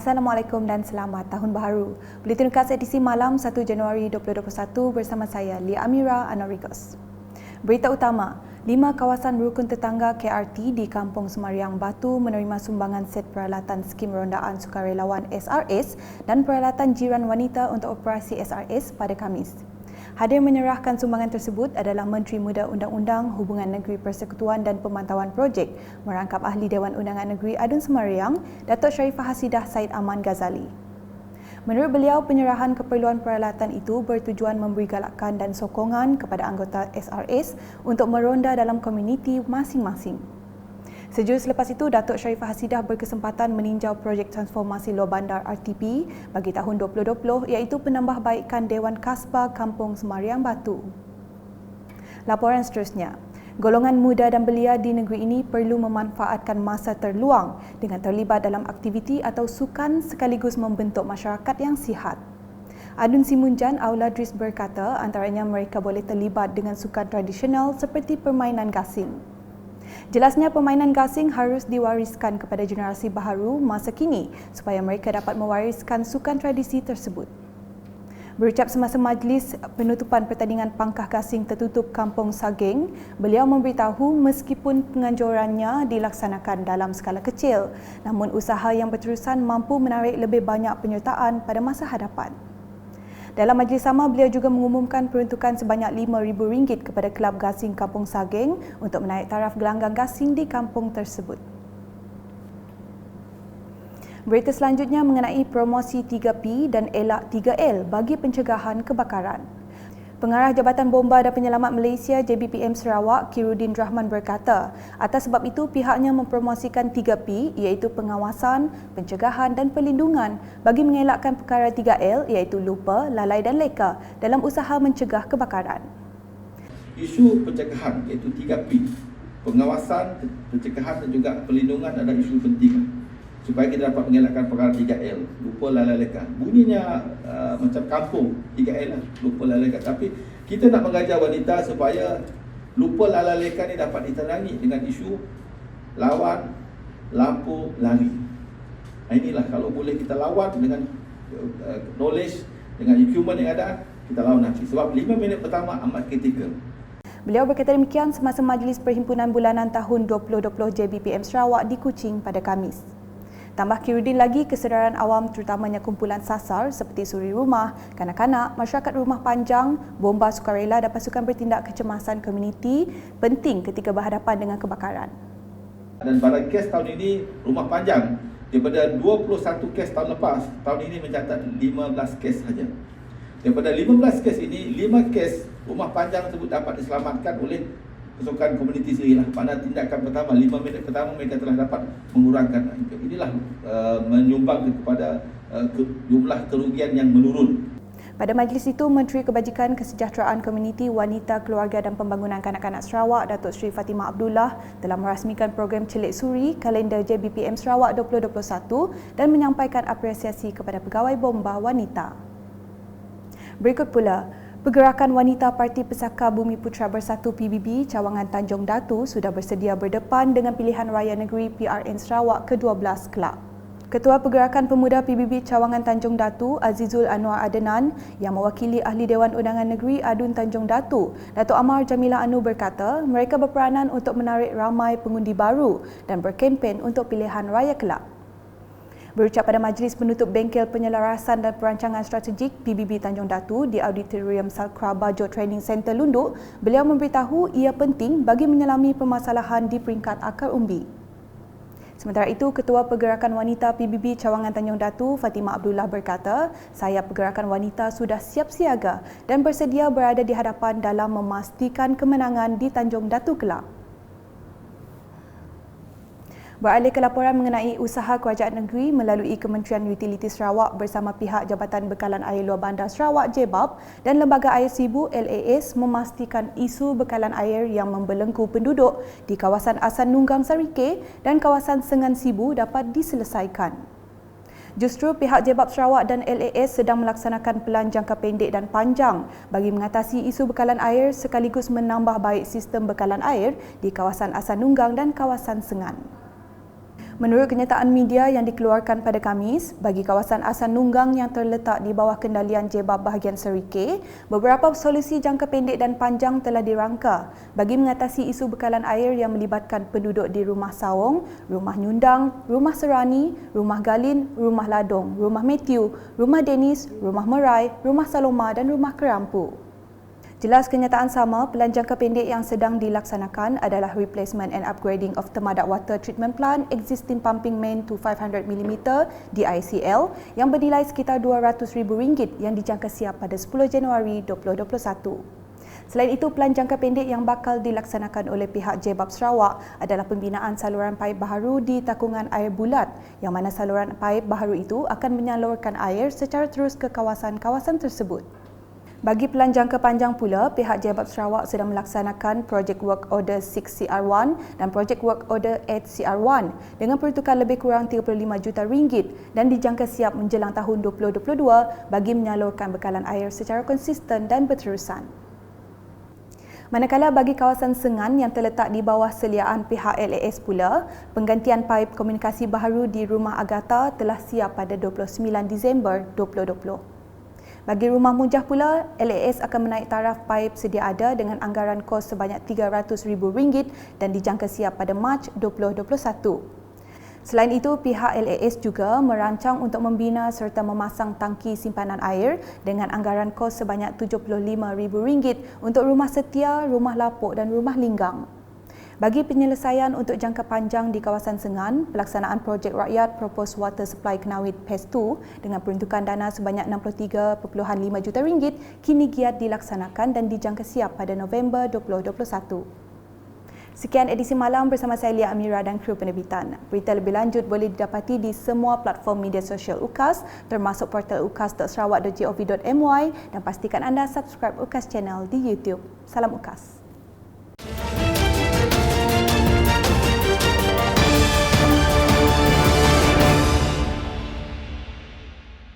Assalamualaikum dan selamat Tahun Baharu. Buletin khas edisi malam 1 Januari 2021 bersama saya Lia Amira Anarigos. Berita utama, 5 kawasan rukun tetangga KRT di Kampung Semariang Batu menerima sumbangan set peralatan skim rondaan sukarelawan SRS dan peralatan jiran wanita untuk operasi SRS pada Khamis. Hadir menyerahkan sumbangan tersebut adalah Menteri Muda Undang-Undang, Hubungan Negeri Persekutuan dan Pemantauan Projek merangkap Ahli Dewan Undangan Negeri Adun Semariang, Datuk Sharifah Hasidah Said Aman Ghazali. Menurut beliau, penyerahan keperluan peralatan itu bertujuan memberi galakan dan sokongan kepada anggota SRS untuk meronda dalam komuniti masing-masing. Sejurus selepas itu, Datuk Sharifah Hasidah berkesempatan meninjau projek transformasi luar bandar RTP bagi tahun 2020 iaitu penambahbaikan Dewan Kasbah Kampung Semariang Batu. Laporan seterusnya. Golongan muda dan belia di negeri ini perlu memanfaatkan masa terluang dengan terlibat dalam aktiviti atau sukan sekaligus membentuk masyarakat yang sihat. Adun Simunjan Auladris berkata antaranya mereka boleh terlibat dengan sukan tradisional seperti permainan gasing. Jelasnya permainan gasing harus diwariskan kepada generasi baharu masa kini supaya mereka dapat mewariskan sukan tradisi tersebut. Berucap semasa majlis penutupan pertandingan pangkah gasing tertutup Kampung Sageng, beliau memberitahu meskipun penganjurannya dilaksanakan dalam skala kecil, namun usaha yang berterusan mampu menarik lebih banyak penyertaan pada masa hadapan. Dalam majlis sama, beliau juga mengumumkan peruntukan sebanyak RM5,000 kepada Kelab Gasing Kampung Sageng untuk menaik taraf gelanggang gasing di kampung tersebut. Berita selanjutnya mengenai promosi 3P dan elak 3L bagi pencegahan kebakaran. Pengarah Jabatan Bomba dan Penyelamat Malaysia JBPM Sarawak, Kirudin Rahman berkata, atas sebab itu pihaknya mempromosikan 3P iaitu pengawasan, pencegahan dan perlindungan bagi mengelakkan perkara 3L iaitu lupa, lalai dan leka dalam usaha mencegah kebakaran. Isu pencegahan iaitu 3P, pengawasan, pencegahan dan juga perlindungan adalah isu penting supaya kita dapat mengelakkan perkara 3L, lupa, lalai, leka. Bunyinya macam kampung, 3L lah, lupa, lalai, leka. Tapi kita nak mengajar wanita supaya lupa, lalai, leka ni dapat diterangi dengan isu lawan, lampu, lari. Inilah kalau boleh kita lawan dengan knowledge, dengan equipment yang ada, kita lawan nanti. Sebab 5 minit pertama amat kritikal. Beliau berkata demikian semasa Majlis Perhimpunan Bulanan tahun 2020 JBPM Sarawak di Kuching pada Khamis. Tambah Kirudin lagi, kesedaran awam terutamanya kumpulan sasar seperti suri rumah, kanak-kanak, masyarakat rumah panjang, bomba sukarela dan pasukan bertindak kecemasan komuniti penting ketika berhadapan dengan kebakaran. Dan pada kes tahun ini, rumah panjang daripada 21 kes tahun lepas, tahun ini mencatat 15 kes saja. Daripada 15 kes ini, 5 kes rumah panjang tersebut dapat diselamatkan oleh pasukan komuniti sendirilah. Pada tindakan pertama, 5 minit pertama mereka telah dapat mengurangkan. Inilah menyumbang kepada jumlah kerugian yang menurun. Pada majlis itu, Menteri Kebajikan Kesejahteraan Komuniti, Wanita, Keluarga dan Pembangunan Kanak-kanak Sarawak, Datuk Seri Fatimah Abdullah telah merasmikan program Celik Suri kalender JBPM Sarawak 2021 dan menyampaikan apresiasi kepada pegawai bomba wanita. Berikut pula, Pergerakan Wanita Parti Pesaka Bumi Putra Bersatu PBB Cawangan Tanjung Datu sudah bersedia berdepan dengan pilihan raya negeri PRN Sarawak ke-12 kelab. Ketua Pergerakan Pemuda PBB Cawangan Tanjung Datu, Azizul Anwar Adenan, yang mewakili Ahli Dewan Undangan Negeri Adun Tanjung Datu, Datuk Amar Jamila Anu berkata, mereka berperanan untuk menarik ramai pengundi baru dan berkempen untuk pilihan raya kelab. Berucap pada majlis penutup Bengkel Penyelarasan dan Perancangan Strategik PBB Tanjung Datu di Auditorium Salkra Bajo Training Center Lunduk, beliau memberitahu ia penting bagi menyelami permasalahan di peringkat akar umbi. Sementara itu, Ketua Pergerakan Wanita PBB Cawangan Tanjung Datu, Fatimah Abdullah berkata, sayap Pergerakan Wanita sudah siap siaga dan bersedia berada di hadapan dalam memastikan kemenangan di Tanjung Datu kelab. Beralih ke laporan mengenai usaha kerajaan negeri melalui Kementerian Utiliti Sarawak bersama pihak Jabatan Bekalan Air Luar Bandar Sarawak JBAB dan Lembaga Air Sibu LAS memastikan isu bekalan air yang membelenggu penduduk di kawasan Asan Nunggang Sarike dan kawasan Sengan Sibu dapat diselesaikan. Justru pihak JBAB Sarawak dan LAS sedang melaksanakan pelan jangka pendek dan panjang bagi mengatasi isu bekalan air sekaligus menambah baik sistem bekalan air di kawasan Asan Nunggang dan kawasan Sengan. Menurut kenyataan media yang dikeluarkan pada Khamis, bagi kawasan Asan Nunggang yang terletak di bawah kendalian Jebab bahagian Serikeh, beberapa solusi jangka pendek dan panjang telah dirangka bagi mengatasi isu bekalan air yang melibatkan penduduk di Rumah Sawong, Rumah Nyundang, Rumah Serani, Rumah Galin, Rumah Ladong, Rumah Matthew, Rumah Dennis, Rumah Merai, Rumah Saloma dan Rumah Kerampu. Jelas kenyataan sama, pelan jangka pendek yang sedang dilaksanakan adalah replacement and upgrading of Temadak Water Treatment Plant existing pumping main to 500mm di ICL yang bernilai sekitar RM200,000 yang dijangka siap pada 10 Januari 2021. Selain itu, pelan jangka pendek yang bakal dilaksanakan oleh pihak Jebab Sarawak adalah pembinaan saluran paip baharu di takungan air bulat yang mana saluran paip baharu itu akan menyalurkan air secara terus ke kawasan-kawasan tersebut. Bagi pelan jangka panjang pula, pihak Jebab Sarawak sedang melaksanakan Project Work Order 6CR1 dan Project Work Order 8CR1 dengan peruntukan lebih kurang RM35 juta dan dijangka siap menjelang tahun 2022 bagi menyalurkan bekalan air secara konsisten dan berterusan. Manakala bagi kawasan Sengan yang terletak di bawah seliaan pihak LAS pula, penggantian paip komunikasi baharu di Rumah Agatha telah siap pada 29 Disember 2020. Bagi Rumah Mujah pula, LAS akan menaik taraf paip sedia ada dengan anggaran kos sebanyak RM300,000 dan dijangka siap pada Mac 2021. Selain itu, pihak LAS juga merancang untuk membina serta memasang tangki simpanan air dengan anggaran kos sebanyak RM75,000 untuk rumah setia, rumah lapuk dan rumah linggang. Bagi penyelesaian untuk jangka panjang di kawasan Sengan, pelaksanaan projek rakyat Proposed Water Supply Kenawit PES 2 dengan peruntukan dana sebanyak RM63.5 juta kini giat dilaksanakan dan dijangka siap pada November 2021. Sekian edisi malam bersama saya Lia Amira dan kru penerbitan. Berita lebih lanjut boleh didapati di semua platform media sosial UKAS termasuk portal ukas.sarawak.gov.my dan pastikan anda subscribe UKAS Channel di YouTube. Salam UKAS.